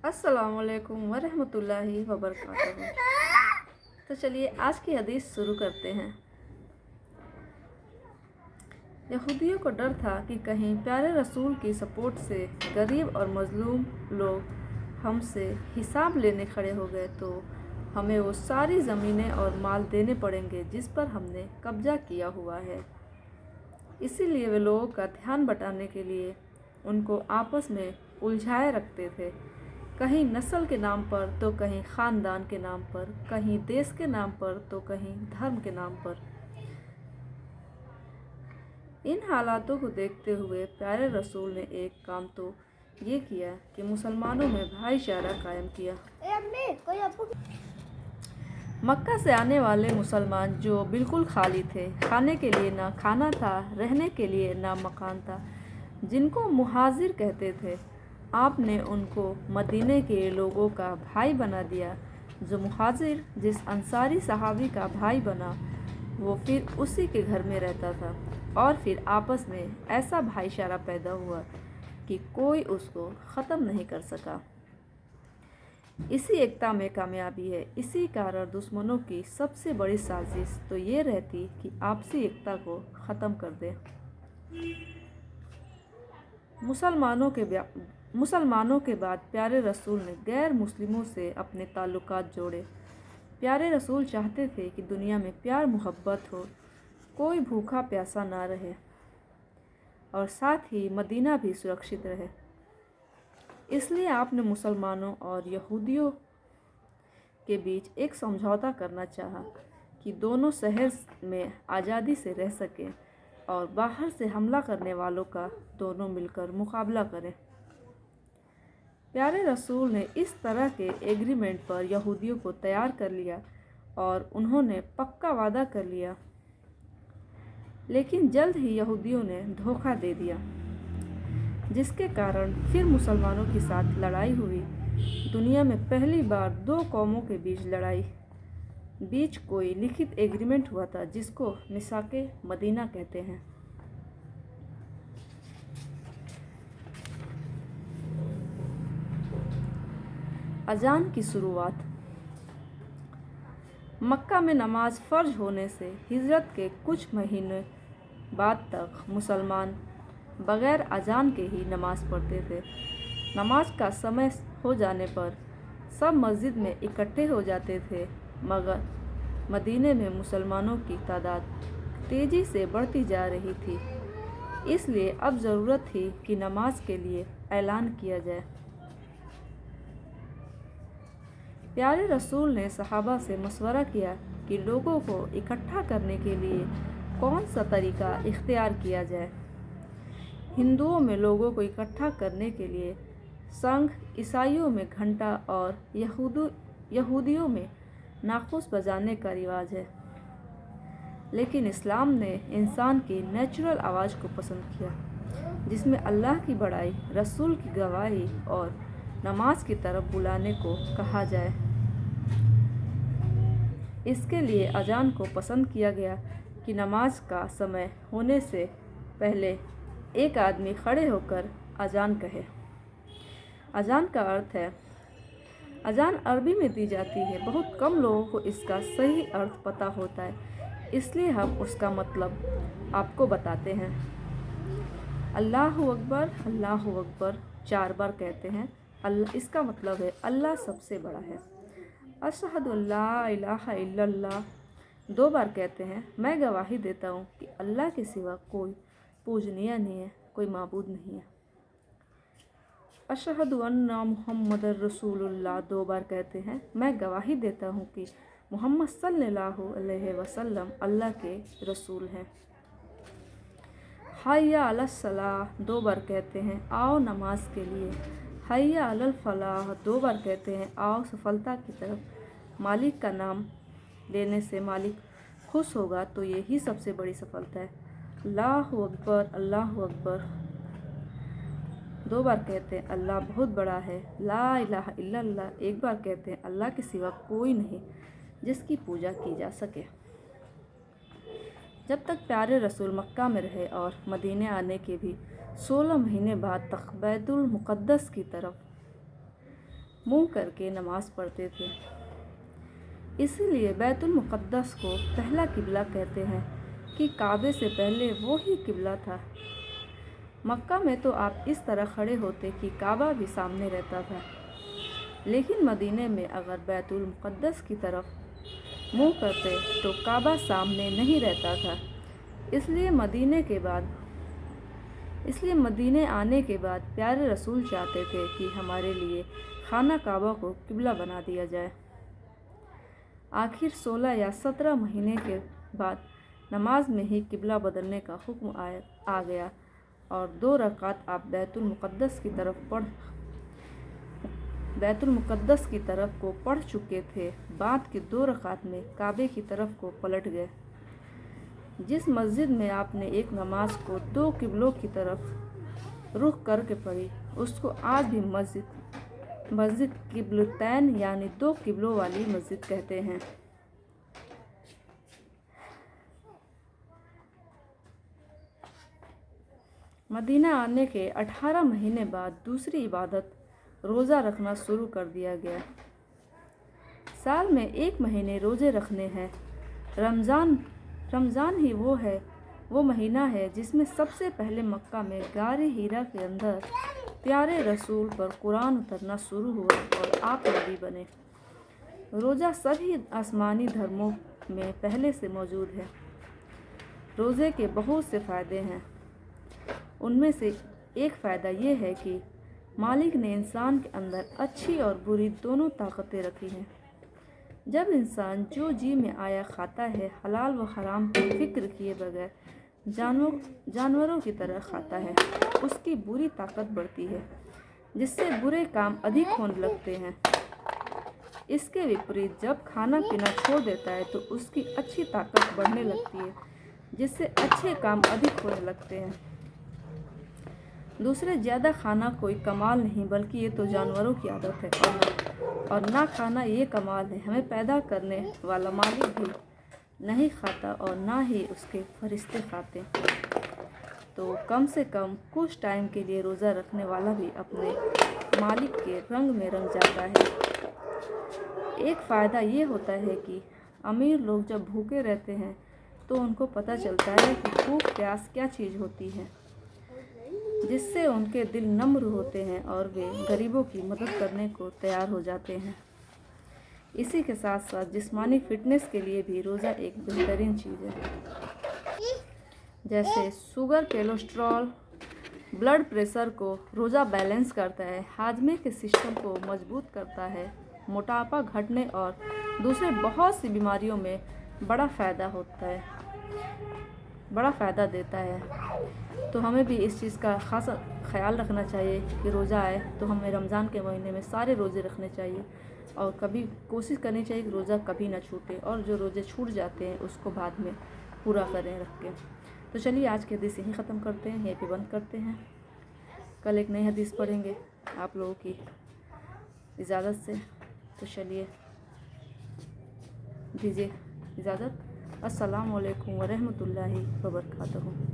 अस्सलाम वालेकुम वरहमतुल्लाहि वबरकातुहू। तो चलिए आज की हदीस शुरू करते हैं। यहूदियों को डर था कि कहीं प्यारे रसूल की सपोर्ट से गरीब और मजलूम लोग हमसे हिसाब लेने खड़े हो गए तो हमें वो सारी ज़मीनें और माल देने पड़ेंगे जिस पर हमने कब्जा किया हुआ है। इसीलिए वे लोगों का ध्यान बटाने के लिए उनको आपस में उलझाए रखते थे, कहीं नस्ल के नाम पर तो कहीं ख़ानदान के नाम पर, कहीं देश के नाम पर तो कहीं धर्म के नाम पर। इन हालातों को देखते हुए प्यारे रसूल ने एक काम तो ये किया कि मुसलमानों में भाईचारा कायम किया। मक्का से आने वाले मुसलमान जो बिल्कुल खाली थे, खाने के लिए ना खाना था, रहने के लिए ना मकान था, जिनको मुहाजिर कहते थे, आपने उनको मदीने के लोगों का भाई बना दिया। जो मुहाजिर जिस अंसारी सहाबी का भाई बना वो फिर उसी के घर में रहता था और फिर आपस में ऐसा भाईचारा पैदा हुआ कि कोई उसको ख़त्म नहीं कर सका। इसी एकता में कामयाबी है। इसी कारण दुश्मनों की सबसे बड़ी साजिश तो ये रहती कि आपसी एकता को ख़त्म कर दे। मुसलमानों के बाद प्यारे रसूल ने गैर मुस्लिमों से अपने ताल्लुकात जोड़े। प्यारे रसूल चाहते थे कि दुनिया में प्यार मोहब्बत हो, कोई भूखा प्यासा ना रहे और साथ ही मदीना भी सुरक्षित रहे। इसलिए आपने मुसलमानों और यहूदियों के बीच एक समझौता करना चाहा कि दोनों शहर में आज़ादी से रह सकें और बाहर से हमला करने वालों का दोनों मिलकर मुकाबला करें। प्यारे रसूल ने इस तरह के एग्रीमेंट पर यहूदियों को तैयार कर लिया और उन्होंने पक्का वादा कर लिया। लेकिन जल्द ही यहूदियों ने धोखा दे दिया, जिसके कारण फिर मुसलमानों के साथ लड़ाई हुई। दुनिया में पहली बार दो कौमों के बीच कोई लिखित एग्रीमेंट हुआ था जिसको मिसाके मदीना कहते हैं। अजान की शुरुआत। मक्का में नमाज फ़र्ज होने से हिजरत के कुछ महीने बाद तक मुसलमान बग़ैर अजान के ही नमाज़ पढ़ते थे। नमाज का समय हो जाने पर सब मस्जिद में इकट्ठे हो जाते थे, मगर मदीने में मुसलमानों की तादाद तेज़ी से बढ़ती जा रही थी। इसलिए अब ज़रूरत थी कि नमाज के लिए ऐलान किया जाए। प्यारे रसूल ने सहाबा से मशवरा किया कि लोगों को इकट्ठा करने के लिए कौन सा तरीका इख्तियार किया जाए। हिंदुओं में लोगों को इकट्ठा करने के लिए संघ, ईसाइयों में घंटा और यहूदियों में नाख़ुस बजाने का रिवाज है। लेकिन इस्लाम ने इंसान की नेचुरल आवाज़ को पसंद किया, जिसमें अल्लाह की बड़ाई, रसूल की गवाही और नमाज की तरफ बुलाने को कहा जाए। इसके लिए अजान को पसंद किया गया कि नमाज का समय होने से पहले एक आदमी खड़े होकर अजान कहे। अजान का अर्थ है, अजान अरबी में दी जाती है। बहुत कम लोगों को इसका सही अर्थ पता होता है, इसलिए हम उसका मतलब आपको बताते हैं। अल्लाहु अकबर 4 बार कहते हैं। अल्लाह इसका मतलब है अल्लाह सबसे बड़ा है। अशहदु अल्ला इलाहा इल्लल्लाह 2 बार कहते हैं, मैं गवाही देता हूँ कि अल्लाह के सिवा कोई पूजनीय नहीं है, कोई माबूद नहीं है। अशहदु अन्ना मुहम्मदुर रसूलुल्लाह 2 बार कहते हैं, मैं गवाही देता हूँ कि मोहम्मद सल्लल्लाहु अलैहि वसल्लम अल्लाह के रसूल हैं। हय्या अलस सलाह 2 बार कहते हैं, आओ नमाज के लिए। हय्या अलल फलाह 2 बार कहते हैं, आओ सफलता की तरफ। मालिक का नाम लेने से मालिक खुश होगा तो यही सबसे बड़ी सफलता है। अल्लाहु अकबर 2 बार कहते हैं, अल्लाह बहुत बड़ा है। ला इलाहा इल्लल्लाह 1 बार कहते हैं, अल्लाह के सिवा कोई नहीं जिसकी पूजा की जा सके। जब तक प्यारे रसूल मक्का में रहे और मदीने आने के भी 16 महीने बाद तक बैतुल मुक़द्दस की तरफ मुँह करके नमाज़ पढ़ते थे। इसीलिए बैतुल मुक़द्दस को पहला किबला कहते हैं कि काबे से पहले वो ही किबला था। मक्का में तो आप इस तरह खड़े होते कि काबा भी सामने रहता था, लेकिन मदीने में अगर बैतुल मुक़द्दस की तरफ मुँह करते तो काबा सामने नहीं रहता था। इसलिए मदीने आने के बाद प्यारे रसूल चाहते थे कि हमारे लिए खाना काबा को किबला बना दिया जाए। आखिर 16 या 17 महीने के बाद नमाज में ही किबला बदलने का हुक्म आ गया और 2 रकात आप बैतुल मुक़द्दस की तरफ को पढ़ चुके थे। बाद के 2 रकात में काबे की तरफ को पलट गए। जिस मस्जिद में आपने एक नमाज को 2 किबलों की तरफ रुख करके पढ़ी, उसको आज भी मस्जिद किबलतैन यानी 2 किबलों वाली मस्जिद कहते हैं। मदीना आने के 18 महीने बाद दूसरी इबादत रोज़ा रखना शुरू कर दिया गया। साल में 1 महीने रोज़े रखने हैं। रमज़ान ही वो महीना है जिसमें सबसे पहले मक्का में गारे हीरा के अंदर प्यारे रसूल पर कुरान उतरना शुरू हुआ और आप नबी बने। रोज़ा सभी आसमानी धर्मों में पहले से मौजूद है। रोज़े के बहुत से फ़ायदे हैं। उनमें से एक फ़ायदा ये है कि मालिक ने इंसान के अंदर अच्छी और बुरी दोनों ताकतें रखी हैं। जब इंसान जो जी में आया खाता है, हलाल व हराम की फ़िक्र किए बगैर जानवरों की तरह खाता है, उसकी बुरी ताकत बढ़ती है, जिससे बुरे काम अधिक होने लगते हैं। इसके विपरीत जब खाना पीना छोड़ देता है तो उसकी अच्छी ताकत बढ़ने लगती है, जिससे अच्छे काम अधिक होने लगते हैं। दूसरे ज़्यादा खाना कोई कमाल नहीं, बल्कि ये तो जानवरों की आदत है, और ना खाना ये कमाल है। हमें पैदा करने वाला मालिक भी नहीं खाता और ना ही उसके फरिश्ते खाते। तो कम से कम कुछ टाइम के लिए रोज़ा रखने वाला भी अपने मालिक के रंग में रंग जाता है। एक फ़ायदा ये होता है कि अमीर लोग जब भूखे रहते हैं तो उनको पता चलता है कि भूख प्यास क्या चीज़ होती है, जिससे उनके दिल नम्र होते हैं और वे गरीबों की मदद करने को तैयार हो जाते हैं। इसी के साथ साथ जिस्मानी फ़िटनेस के लिए भी रोज़ा एक बेहतरीन चीज़ है। जैसे शुगर, कोलेस्ट्रॉल, ब्लड प्रेशर को रोज़ा बैलेंस करता है, हाजमे के सिस्टम को मजबूत करता है, मोटापा घटने और दूसरे बहुत सी बीमारियों में बड़ा फ़ायदा देता है। तो हमें भी इस चीज़ का ख़ास ख्याल रखना चाहिए कि रोज़ा आए तो हमें रमज़ान के महीने में सारे रोज़े रखने चाहिए और कभी कोशिश करनी चाहिए कि रोज़ा कभी ना छूटे, और जो रोज़े छूट जाते हैं उसको बाद में पूरा करें रख के। तो चलिए आज के हदीस यहीं ख़त्म करते हैं, यहीं पे बंद करते हैं। कल एक नई हदीस पढ़ेंगे आप लोगों की इजाज़त से। तो चलिए दीजिए इजाज़त। अस्सलामु अलैकुम व रहमतुल्लाहि व बरकातहू।